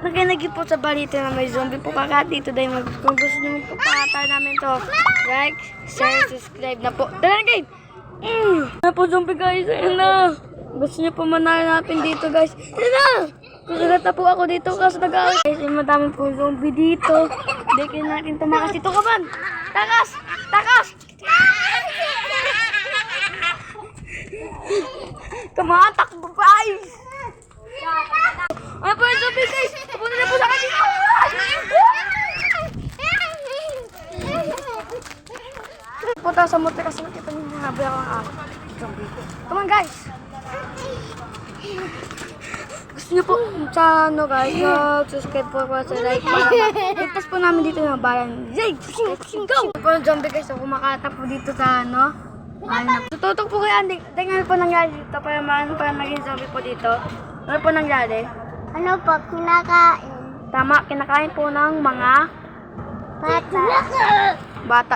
nakinig po sa balita na may zombie po kaka dito dahil kung gusto nyo magpapakata namin to, like, share, subscribe na po. Tara na guys! Ano po zombie guys, ayun na. Gusto nyo po mananapin dito guys. Ayun na! Kusulat na po ako dito kasi nag-aaway. Guys, madami po zombie dito. Hindi kayo natin tumakas dito kaban. Takas! Takas! Tumatak po guys! Ano po yung zombie guys? Pupunta na po sa akin dito! Punta sa motor kasi nakita niyo habi ako ang zombie. Come on guys! Gusto niyo po sa ano guys, subscribe po sa like para ligtas po namin dito ng bayan. Yay! Go! Po yung zombie guys, so kumakata po dito sa ano. Tututok po kay Andy. Tingnan po nangyari dito para naging zombie po dito. Ano po nangyari? Ano po, kinakain? Tama, kinakain po ng mga Bata. bata.